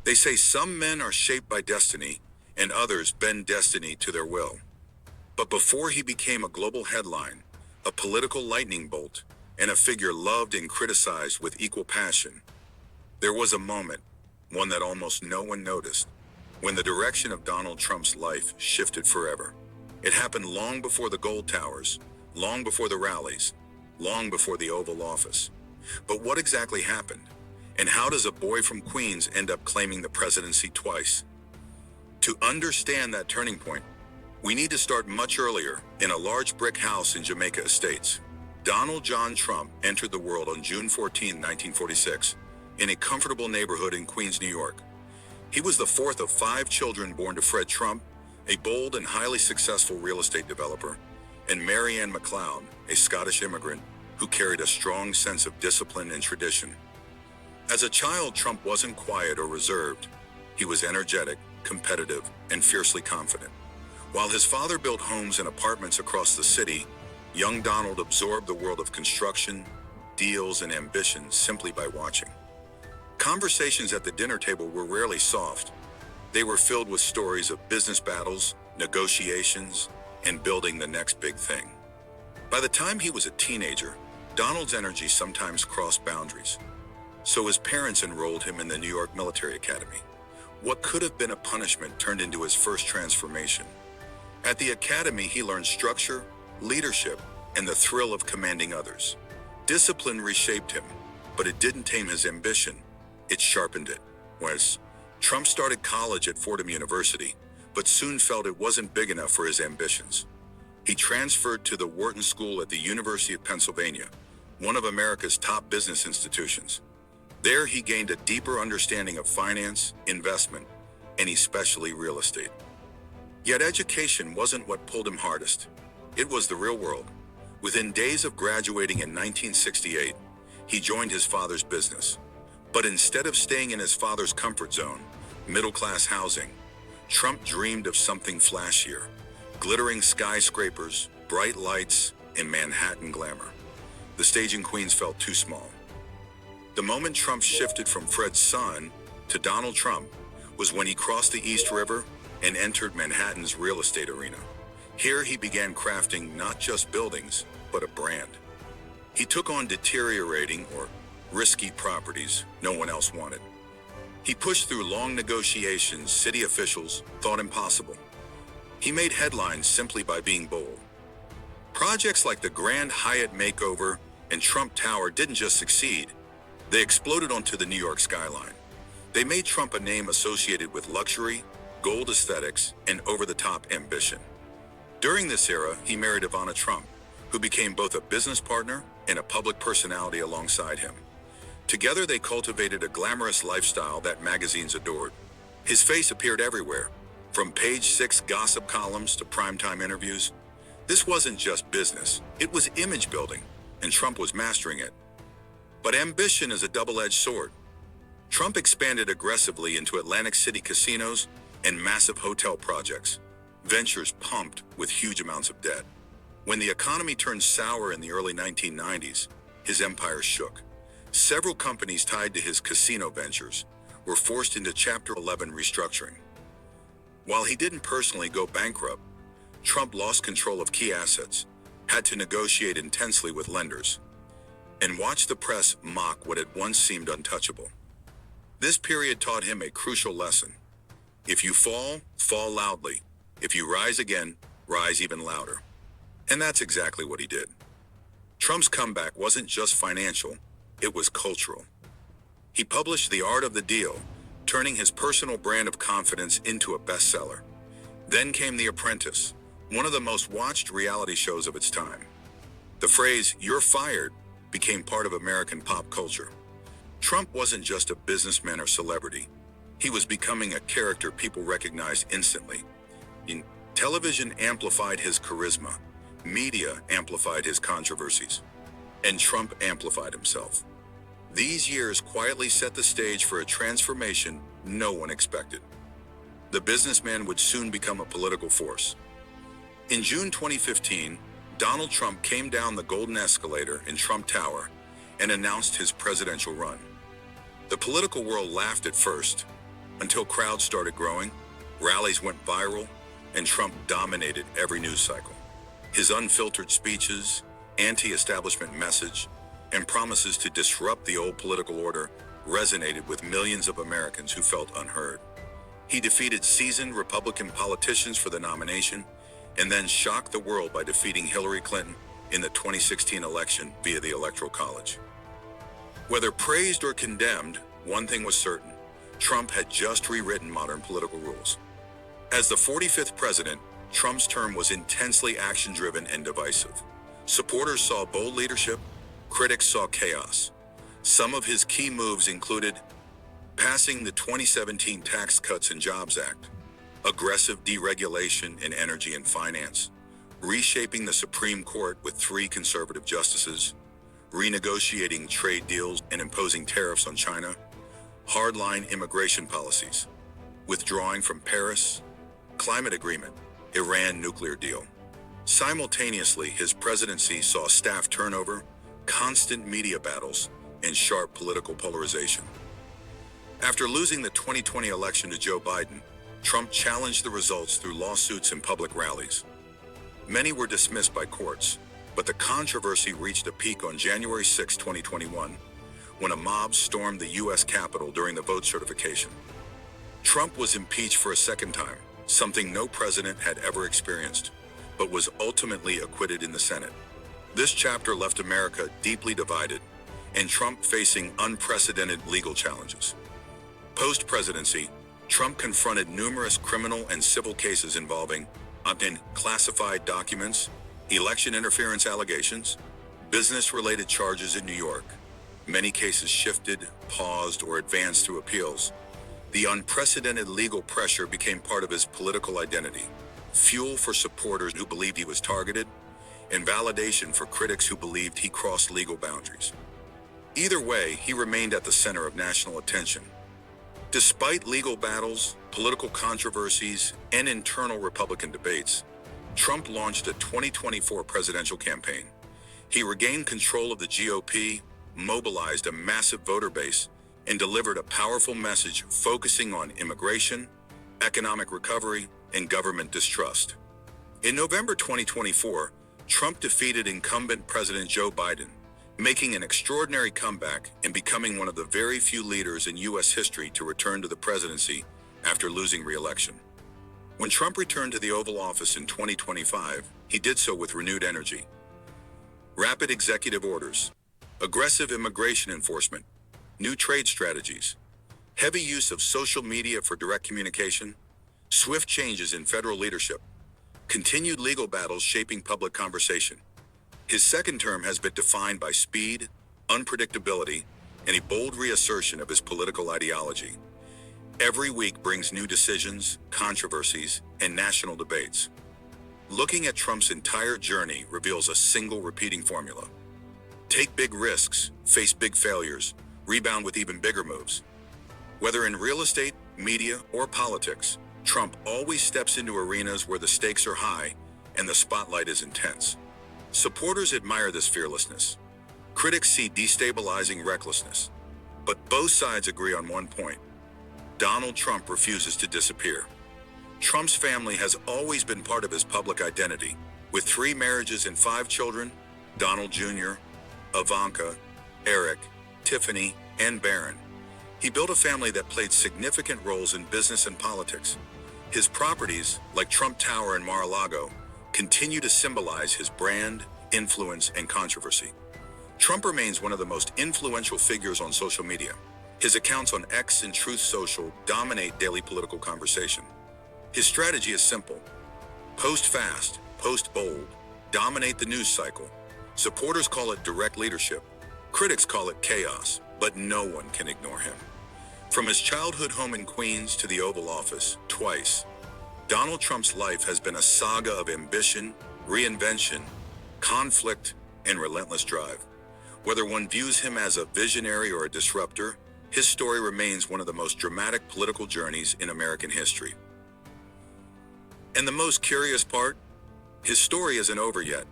They say some men are shaped by destiny and others bend destiny to their will. But before he became a global headline, a political lightning bolt, and a figure loved and criticized with equal passion, there was a moment, one that almost no one noticed, when the direction of Donald Trump's life shifted forever. It happened long before the gold towers, long before the rallies, long before the Oval Office. But what exactly happened? And how does a boy from Queens end up claiming the presidency twice? To understand that turning point, we need to start much earlier, in a large brick house in Jamaica Estates. Donald John Trump entered the world on June 14, 1946, in a comfortable neighborhood in Queens, New York. He was the fourth of 5 children born to Fred Trump, a bold and highly successful real estate developer, and Mary Ann McLeod, a Scottish immigrant who carried a strong sense of discipline and tradition. As a child, Trump wasn't quiet or reserved. He was energetic, competitive, and fiercely confident. While his father built homes and apartments across the city, young Donald absorbed the world of construction, deals, and ambition simply by watching. Conversations at the dinner table were rarely soft. They were filled with stories of business battles, negotiations, and building the next big thing. By the time he was a teenager, Donald's energy sometimes crossed boundaries. So his parents enrolled him in the New York Military Academy. What could have been a punishment turned into his first transformation. At the academy, he learned structure, leadership, and the thrill of commanding others. Discipline reshaped him, but it didn't tame his ambition. It sharpened it. Trump started college at Fordham University, but soon felt it wasn't big enough for his ambitions. He transferred to the Wharton School at the University of Pennsylvania, one of America's top business institutions. There, he gained a deeper understanding of finance, investment, and especially real estate. Yet education wasn't what pulled him hardest. It was the real world. Within days of graduating in 1968, he joined his father's business. But instead of staying in his father's comfort zone, middle-class housing, Trump dreamed of something flashier, glittering skyscrapers, bright lights, and Manhattan glamour. The stage in Queens felt too small. The moment Trump shifted from Fred's son to Donald Trump was when he crossed the East River and entered Manhattan's real estate arena. Here he began crafting not just buildings, but a brand. He took on deteriorating or risky properties no one else wanted. He pushed through long negotiations city officials thought impossible. He made headlines simply by being bold. Projects like the Grand Hyatt Makeover and Trump Tower didn't just succeed, they exploded onto the New York skyline. They made Trump a name associated with luxury, gold aesthetics, and over-the-top ambition. During this era, he married Ivana Trump, who became both a business partner and a public personality alongside him. Together, they cultivated a glamorous lifestyle that magazines adored. His face appeared everywhere, from page 6 gossip columns to primetime interviews. This wasn't just business, it was image building, and Trump was mastering it. But ambition is a double-edged sword. Trump expanded aggressively into Atlantic City casinos and massive hotel projects, ventures pumped with huge amounts of debt. When the economy turned sour in the early 1990s, his empire shook. Several companies tied to his casino ventures were forced into Chapter 11 restructuring. While he didn't personally go bankrupt, Trump lost control of key assets, had to negotiate intensely with lenders, and watched the press mock what had once seemed untouchable. This period taught him a crucial lesson. If you fall, fall loudly. If you rise again, rise even louder. And that's exactly what he did. Trump's comeback wasn't just financial, it was cultural. He published The Art of the Deal, turning his personal brand of confidence into a bestseller. Then came The Apprentice, one of the most watched reality shows of its time. The phrase, "you're fired," became part of American pop culture. Trump wasn't just a businessman or celebrity. He was becoming a character people recognized instantly. Television amplified his charisma, media amplified his controversies, and Trump amplified himself. These years quietly set the stage for a transformation no one expected. The businessman would soon become a political force. In June 2015, Donald Trump came down the golden escalator in Trump Tower and announced his presidential run. The political world laughed at first. until crowds started growing, rallies went viral, and Trump dominated every news cycle. His unfiltered speeches, anti-establishment message, and promises to disrupt the old political order resonated with millions of Americans who felt unheard. He defeated seasoned Republican politicians for the nomination and then shocked the world by defeating Hillary Clinton in the 2016 election via the Electoral College. Whether praised or condemned, one thing was certain: Trump had just rewritten modern political rules. As the 45th president, Trump's term was intensely action-driven and divisive. Supporters saw bold leadership, critics saw chaos. Some of his key moves included passing the 2017 Tax Cuts and Jobs Act, aggressive deregulation in energy and finance, reshaping the Supreme Court with 3 conservative justices, renegotiating trade deals and imposing tariffs on China, hardline immigration policies, withdrawing from Paris, climate agreement, Iran nuclear deal. Simultaneously, his presidency saw staff turnover, constant media battles, and sharp political polarization. After losing the 2020 election to Joe Biden, Trump challenged the results through lawsuits and public rallies. Many were dismissed by courts, but the controversy reached a peak on January 6, 2021, when a mob stormed the U.S. Capitol during the vote certification. Trump was impeached for a second time, something no president had ever experienced, but was ultimately acquitted in the Senate. This chapter left America deeply divided, and Trump facing unprecedented legal challenges. Post-presidency, Trump confronted numerous criminal and civil cases involving classified documents, election interference allegations, business-related charges in New York. Many cases shifted, paused, or advanced through appeals. The unprecedented legal pressure became part of his political identity, fuel for supporters who believed he was targeted, and validation for critics who believed he crossed legal boundaries. Either way, he remained at the center of national attention. Despite legal battles, political controversies, and internal Republican debates, Trump launched a 2024 presidential campaign. He regained control of the GOP, mobilized a massive voter base, and delivered a powerful message focusing on immigration, economic recovery, and government distrust. In November 2024, Trump defeated incumbent President Joe Biden, making an extraordinary comeback and becoming one of the very few leaders in U.S. history to return to the presidency after losing re-election. When Trump returned to the Oval Office in 2025, he did so with renewed energy. Rapid executive orders, aggressive immigration enforcement, new trade strategies, heavy use of social media for direct communication, swift changes in federal leadership, continued legal battles shaping public conversation. His second term has been defined by speed, unpredictability, and a bold reassertion of his political ideology. Every week brings new decisions, controversies, and national debates. Looking at Trump's entire journey reveals a single repeating formula. Take big risks, face big failures, rebound with even bigger moves. Whether in real estate, media, or politics, Trump always steps into arenas where the stakes are high and the spotlight is intense. Supporters admire this fearlessness. Critics see destabilizing recklessness. But both sides agree on one point: Donald Trump refuses to disappear. Trump's family has always been part of his public identity. With 3 marriages and 5 children, Donald Jr., Ivanka, Eric, Tiffany, and Barron, he built a family that played significant roles in business and politics. His properties, like Trump Tower in Mar-a-Lago, continue to symbolize his brand, influence, and controversy. Trump remains one of the most influential figures on social media. His accounts on X and Truth Social dominate daily political conversation. His strategy is simple: post fast, post bold, dominate the news cycle. Supporters call it direct leadership. Critics call it chaos, but no one can ignore him. From his childhood home in Queens to the Oval Office, twice, Donald Trump's life has been a saga of ambition, reinvention, conflict, and relentless drive. Whether one views him as a visionary or a disruptor, his story remains one of the most dramatic political journeys in American history. And the most curious part? His story isn't over yet.